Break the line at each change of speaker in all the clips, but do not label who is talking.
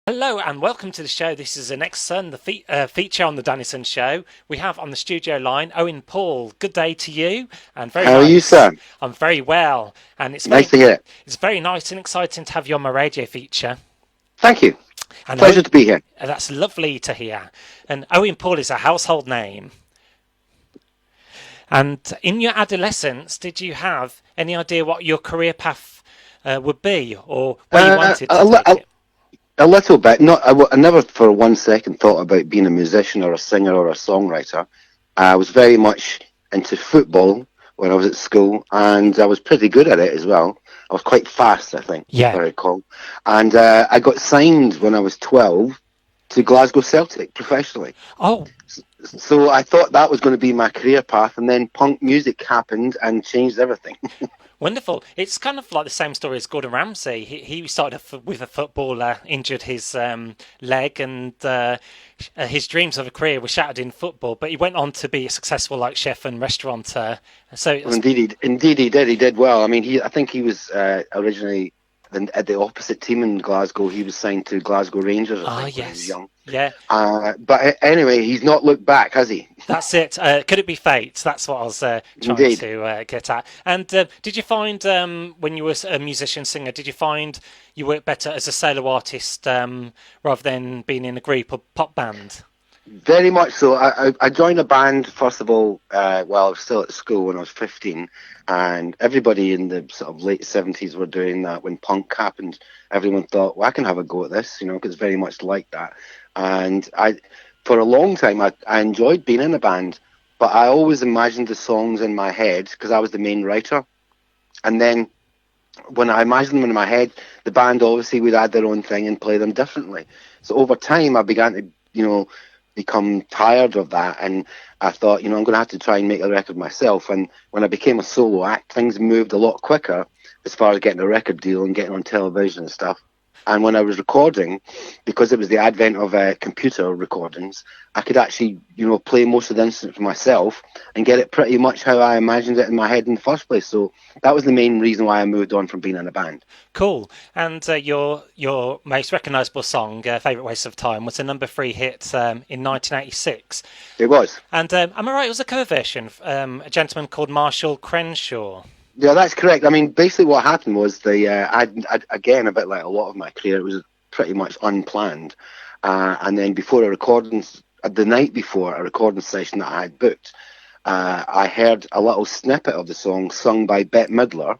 Hello and welcome to the show. This is the Next Sun, the feature on the Dennison Show. We have on the studio line Owen Paul. Good day to you, and very
How are you,
nice.
sir?
I'm very well, and
Nice to hear it.
it's very nice and exciting to have you on my radio feature.
Thank you.
And
Pleasure
Owen,
to be here.
that's lovely to hear. And Owen Paul is a household name. And in your adolescence, did you have any idea what your career path would be, or where you
Uh,
wanted to
a, li-
take
a,
it?
a little bit. Not. I never for 1 second thought about being a musician or a singer or a songwriter. I was very much into football when I was at school, and I was pretty good at it as well. I was quite fast, I think, if
Yeah.
I recall. And I got signed when I was 12 to Glasgow Celtic professionally.
Oh,
So I thought that was going to be my career path, and then punk music happened and changed everything.
wonderful. It's kind of like the same story as Gordon Ramsay. He started with a footballer, injured his leg, and his dreams of a career were shattered in football. But he went on to be a successful like chef and restaurateur. So
Well, indeed he did. He did well. I mean, I think he was originally at the opposite team in Glasgow. He was signed to Glasgow Rangers, I think, when he was
yes,
young.
yeah,
But anyway, he's not looked back, has he?
that's it. Could it be fate? That's what I was trying
Indeed.
to get at. And did you find when you were a musician singer, did you find you worked better as a solo artist rather than being in a group or pop band?
Very much so. I joined a band, first of all, while I was still at school when I was 15, and everybody in the sort of late 70s were doing that when punk happened. Everyone thought, well, I can have a go at this, because it's very much like that. And for a long time, I enjoyed being in a band, but I always imagined the songs in my head because I was the main writer. And then when I imagined them in my head, the band obviously would add their own thing and play them differently. So over time, I began to, become tired of that. And I thought, I'm going to have to try and make a record myself. And when I became a solo act, things moved a lot quicker as far as getting a record deal and getting on television and stuff. And when I was recording, because it was the advent of computer recordings, I could actually, play most of the instruments myself and get it pretty much how I imagined it in my head in the first place. So that was the main reason why I moved on from being in a band.
Cool. And your most recognisable song, "Favourite Waste of Time," was a number 3 hit in 1986.
It was.
And am I right? It was a cover version, a gentleman called Marshall Crenshaw.
Yeah, that's correct. I mean, basically what happened was again, a bit like a lot of my career, it was pretty much unplanned. And then the night before a recording session that I had booked, I heard a little snippet of the song sung by Bette Midler,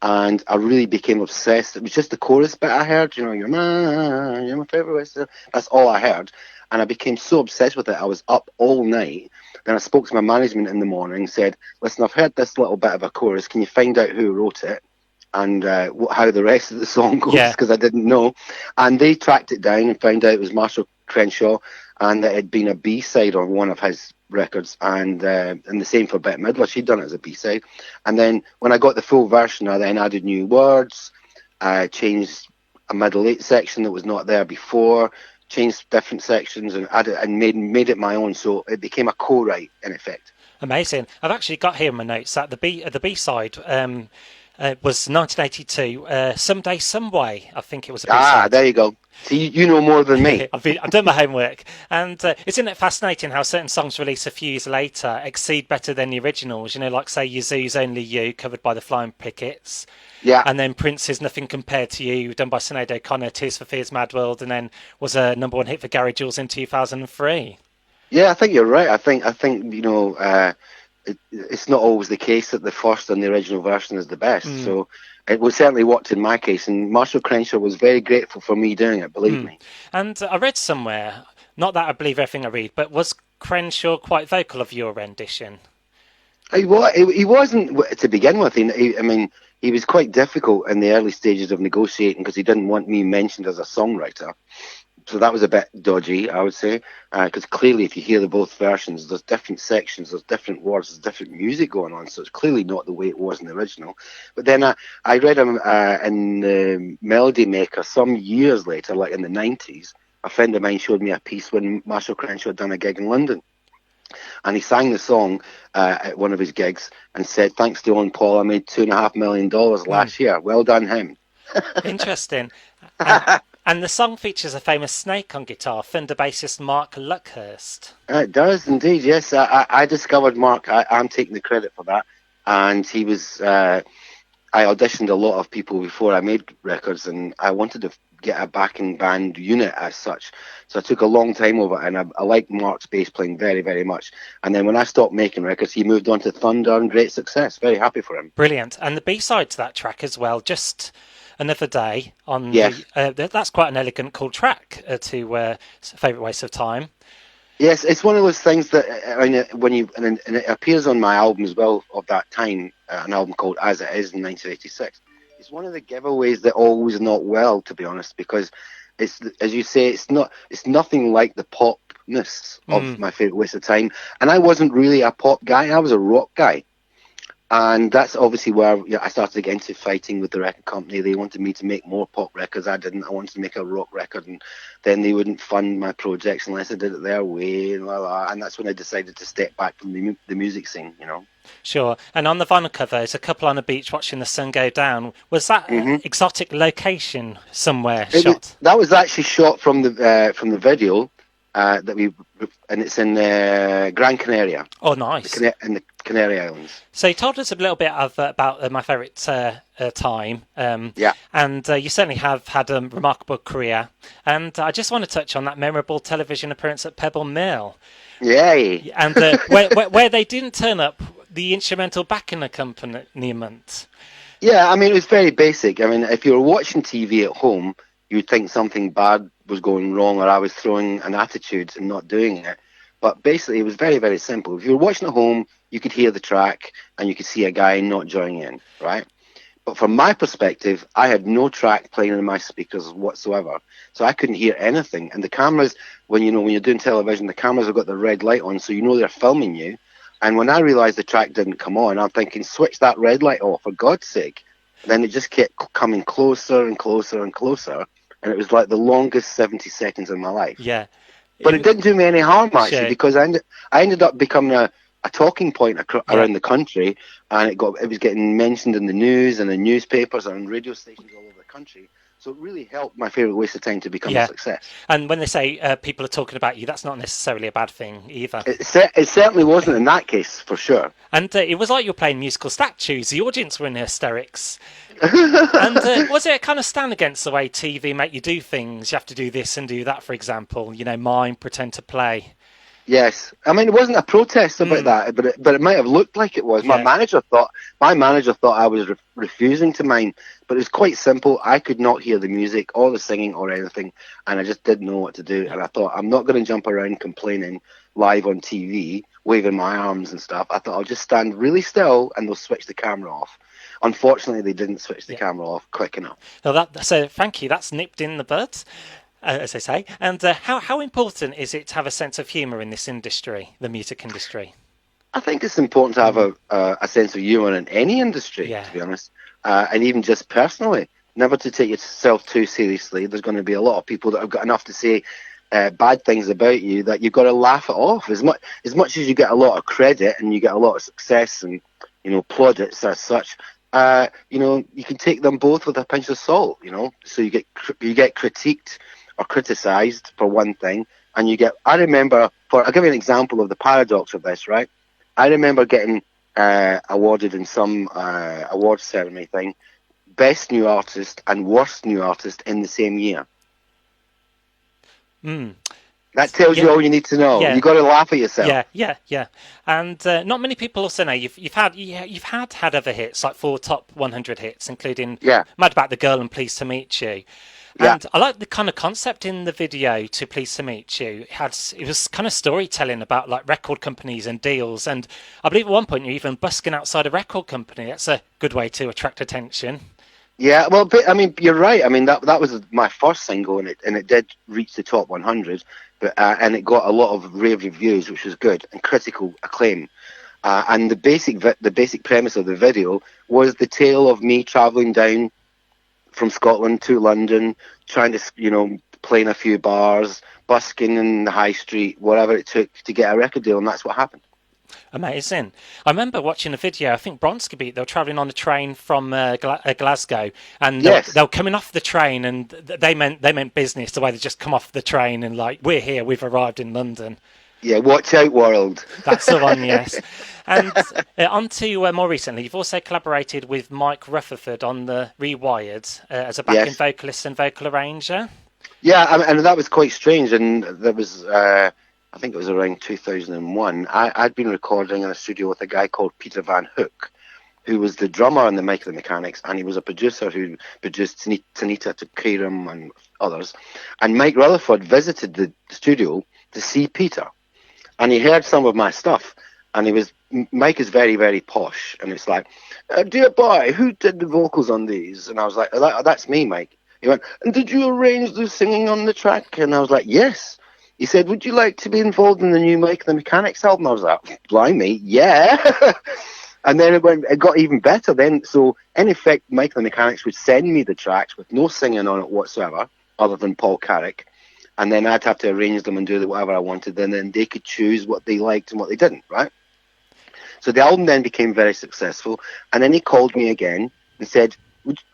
and I really became obsessed. It was just the chorus bit I heard, you're my favorite Western. That's all I heard. And I became so obsessed with it, I was up all night. Then I spoke to my management in the morning, said, listen, I've heard this little bit of a chorus. Can you find out who wrote it and how the rest of the song goes?
Yeah,
Because I didn't know. And they tracked it down and found out it was Marshall Crenshaw, and that it had been a B-side on one of his records, and the same for Bette Midler. She'd done it as a B-side. And then when I got the full version, I then added new words, changed a middle eight section that was not there before, changed different sections and added and made it my own. So it became a co-write in effect.
amazing. I've actually got here in my notes that the B side was 1982. "Someday, Someway," I think it was a B
Ah,
side.
there you go. See, you know more than me.
I've done my homework, and isn't it fascinating how certain songs released a few years later exceed better than the originals? Like say Yazoo's "Only You," covered by the Flying Pickets,
Yeah,
and then Prince's "Nothing Compared to You," done by Sinead O'Connor, "Tears for Fears, Mad World," and then was a number 1 hit for Gary Jules in 2003.
yeah, I think you're right. I think it's not always the case that the first and the original version is the best.
Mm,
So it was certainly worked in my case, and Marshall Crenshaw was very grateful for me doing it. Believe
mm.
me.
And I read somewhere, not that I believe everything I read, but was Crenshaw quite vocal of your rendition?
He wasn't to begin with. I mean, he was quite difficult in the early stages of negotiating because he didn't want me mentioned as a songwriter. So that was a bit dodgy, I would say, because clearly if you hear the both versions, there's different sections, there's different words, there's different music going on, so it's clearly not the way it was in the original. But then I read him in the Melody Maker some years later, like in the 90s. A friend of mine showed me a piece when Marshall Crenshaw had done a gig in London. And he sang the song at one of his gigs and said, thanks to Owen Paul, I made $2.5 million
Mm,
last year. Well done, him.
interesting. And the song features a famous snake on guitar, Fender bassist Mark Luckhurst.
It does indeed, yes. I discovered Mark. I'm taking the credit for that. And he was, I auditioned a lot of people before I made records, and I wanted to get a backing band unit as such. So I took a long time over it, and I liked Mark's bass playing very, very much. And then when I stopped making records, he moved on to Thunder and great success. Very happy for him.
Brilliant. And the B-side to that track as well, Just Another Day on
Yes.
that's quite an elegant, cool track to Favourite Waste of Time.
Yes, it's one of those things that and it appears on my album as well of that time, an album called As It Is in 1986. It's one of the giveaways that always not well, to be honest, because it's, as you say, it's nothing like the popness of My Favourite Waste of Time. And I wasn't really a pop guy; I was a rock guy. And that's obviously where I started to get into fighting with the record company. They wanted me to make more pop records. I didn't. I wanted to make a rock record, and then they wouldn't fund my projects unless I did it their way. And that's when I decided to step back from the music scene.
Sure. And on the vinyl cover, it's a couple on a beach watching the sun go down. Was that an exotic location somewhere shot?
That was actually shot from the video and it's in Gran Canaria.
Oh, nice.
In the Canary Islands.
So you told us a little bit about My Favourite Time.
Yeah.
And you certainly have had a remarkable career. And I just want to touch on that memorable television appearance at Pebble Mill.
Yay.
And where they didn't turn up the instrumental backing accompaniment.
Yeah, I mean, it was very basic. I mean, if you were watching TV at home, you'd think something bad was going wrong, or I was throwing an attitude and not doing it. But basically, it was very, very simple. If you were watching at home, you could hear the track and you could see a guy not joining in, right? But from my perspective, I had no track playing in my speakers whatsoever, so I couldn't hear anything. And the cameras, when you're doing television, the cameras have got the red light on, so you know they're filming you. And when I realised the track didn't come on, I'm thinking, switch that red light off, for God's sake. And then it just kept coming closer and closer and closer. And it was like the longest 70 seconds of my life.
Yeah.
But it didn't do me any harm, actually, because I ended up becoming a talking point around the country. And it was getting mentioned in the news and in newspapers and on radio stations all over the country. So it really helped My Favourite Waste of Time to become a success.
And when they say people are talking about you, that's not necessarily a bad thing either.
It certainly wasn't in that case, for sure.
And it was like you were playing musical statues. The audience were in hysterics. And was it a kind of stand against the way TV make you do things? You have to do this and do that, for example. Mime, pretend to play.
Yes, I mean, it wasn't a protest about that, but it might have looked like it was.
Yeah.
My manager thought I was refusing to mime, but it was quite simple. I could not hear the music or the singing or anything, and I just didn't know what to do. And I thought, I'm not going to jump around complaining live on TV, waving my arms and stuff. I thought I'll just stand really still, and they'll switch the camera off. Unfortunately, they didn't switch the camera off quick enough.
So thank you. That's nipped in the bud, as they say. And how important is it to have a sense of humour in this industry, the music industry?
I think it's important to have a sense of humour in any industry, to be honest, and even just personally. Never to take yourself too seriously. There's going to be a lot of people that have got enough to say bad things about you that you've got to laugh it off. As much as you get a lot of credit and you get a lot of success and plaudits as such, you can take them both with a pinch of salt. So you get critiqued or criticised for one thing, and I'll give you an example of the paradox of this, right? I remember getting awarded in some awards ceremony thing, best new artist and worst new artist in the same year. That tells you all you need to know. You've got to laugh at yourself.
Yeah. And not many people also know you've had other hits, like 4 top 100 hits, including Mad About the Girl and Pleased to Meet You. And I like the kind of concept in the video to Pleased to Meet You. It was kind of storytelling about like record companies and deals. And I believe at one point you're even busking outside a record company. That's a good way to attract attention.
Yeah, well, but, I mean, you're right. I mean, that was my first single, and it did reach the top 100, and it got a lot of rave reviews, which was good, and critical acclaim. And the basic premise of the video was the tale of me travelling down from Scotland to London, trying to, play in a few bars, busking in the high street, whatever it took to get a record deal, and that's what happened.
Amazing. I remember watching a video. I think Bronski Beat. They were travelling on a train from Glasgow, and
Yes.
they were coming off the train, and they meant business. The way they just come off the train and like, we're here. We've arrived in London.
Yeah, watch out, world.
That's the one, yes. And on to more recently, you've also collaborated with Mike Rutherford on the Rewired as a backing
Yes.
vocalist and vocal arranger.
Yeah, and that was quite strange. And there was, I think it was around 2001. I'd been recording in a studio with a guy called Peter Van Hook, who was the drummer on the Mike and the Mechanics, and he was a producer who produced Tanita to Kairam and others. And Mike Rutherford visited the studio to see Peter, and he heard some of my stuff. And Mike is very, very posh, and it's like, dear boy, who did the vocals on these? And I was like, that's me, Mike. He went, and did you arrange the singing on the track? And I was like, yes. He said, would you like to be involved in the new Mike and the Mechanics album? I was like, blimey, yeah. And then it got even better then. So, in effect, Mike and the Mechanics would send me the tracks with no singing on it whatsoever, other than Paul Carrick. And then I'd have to arrange them and do whatever I wanted. And then they could choose what they liked and what they didn't, right? So the album then became very successful. And then he called me again and said,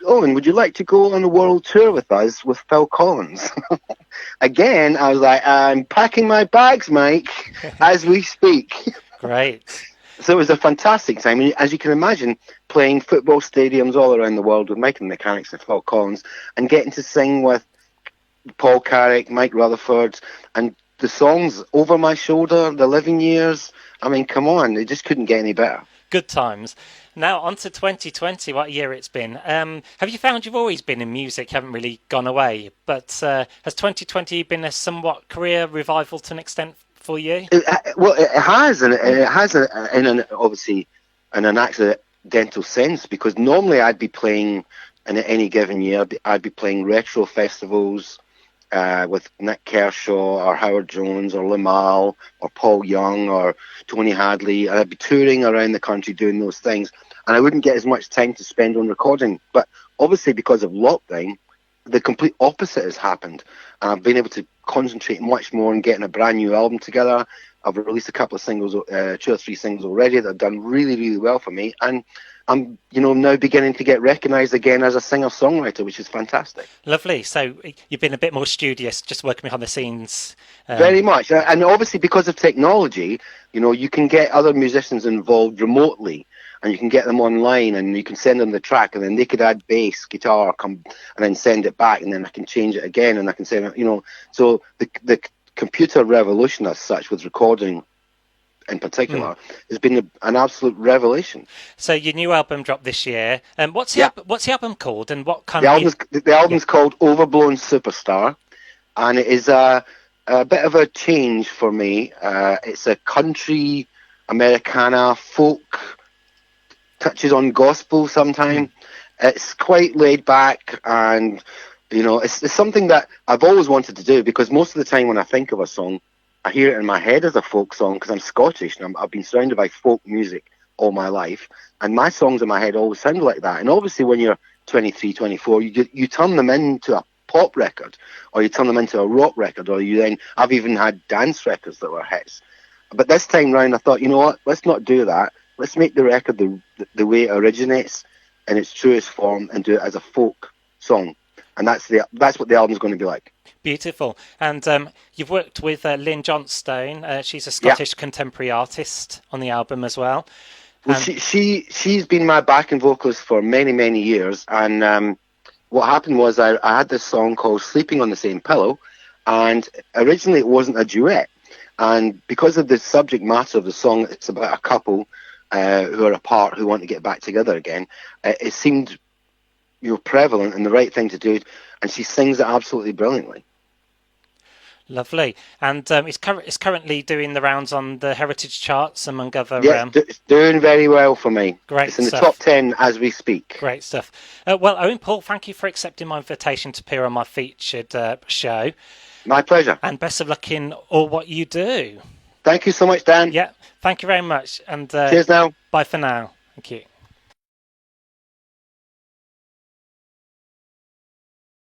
Owen, would you like to go on a world tour with us with Phil Collins? Again, I was like, I'm packing my bags, Mike, as we speak.
Great.
So it was a fantastic time. And as you can imagine, playing football stadiums all around the world with Mike and the Mechanics and Phil Collins, and getting to sing with Paul Carrick, Mike Rutherford, and the songs Over My Shoulder, The Living Years. I mean, come on, it just couldn't get any better.
Good times. Now, on to 2020, what year it's been. Have you found you've always been in music, you haven't really gone away, but has 2020 been a somewhat career revival to an extent for you?
It has, and it has obviously in an accidental sense, because normally I'd be playing, in any given year, I'd be playing retro festivals, with Nick Kershaw or Howard Jones or Limahl or Paul Young or Tony Hadley. And I'd be touring around the country doing those things, and I wouldn't get as much time to spend on recording. But obviously, because of lockdown, the complete opposite has happened. And I've been able to concentrate much more on getting a brand new album together. I've released a couple of singles, 2 or 3 singles already that have done really, really well for me. And I'm, now beginning to get recognised again as a singer-songwriter, which is fantastic.
Lovely. So you've been a bit more studious, just working behind the scenes.
Very much. And obviously because of technology, you can get other musicians involved remotely, and you can get them online, and you can send them the track, and then they could add bass, guitar, and then send it back, and then I can change it again, and I can send it, So the computer revolution as such with recording in particular has been an absolute revelation.
So your new album dropped this year. What's the album called, and what kind
the album's called Overblown Superstar, and it is a bit of a change for me. It's a country Americana folk, touches on gospel sometimes. It's quite laid back, and it's something that I've always wanted to do, because most of the time when I think of a song, I hear it in my head as a folk song, because I'm Scottish and I've been surrounded by folk music all my life, and my songs in my head always sound like that. And obviously when you're 23, 24, you turn them into a pop record, or you turn them into a rock record, or I've even had dance records that were hits. But this time round I thought, you know what, let's not do that. Let's make the record the way it originates in its truest form, and do it as a folk song. And that's what the album's going to be like.
Beautiful. And you've worked with Lynn Johnstone. She's a Scottish contemporary artist on the album as well.
Well, she's been my backing vocalist for many, many years. And what happened was I had this song called Sleeping on the Same Pillow, and originally it wasn't a duet. And because of the subject matter of the song, it's about a couple who are apart, who want to get back together again. It seemed prevalent and the right thing to do, and she sings it absolutely brilliantly.
Lovely. And it's currently doing the rounds on the Heritage charts, among other...
Yeah, it's doing very well for me.
Great
It's in
stuff.
the top 10 as we speak.
Great stuff. Well, Owen Paul, thank you for accepting my invitation to appear on my featured show.
My pleasure.
And best of luck in all what you do.
Thank you so much, Dan.
Yeah, thank you very much. And
cheers now.
Bye for now. Thank you.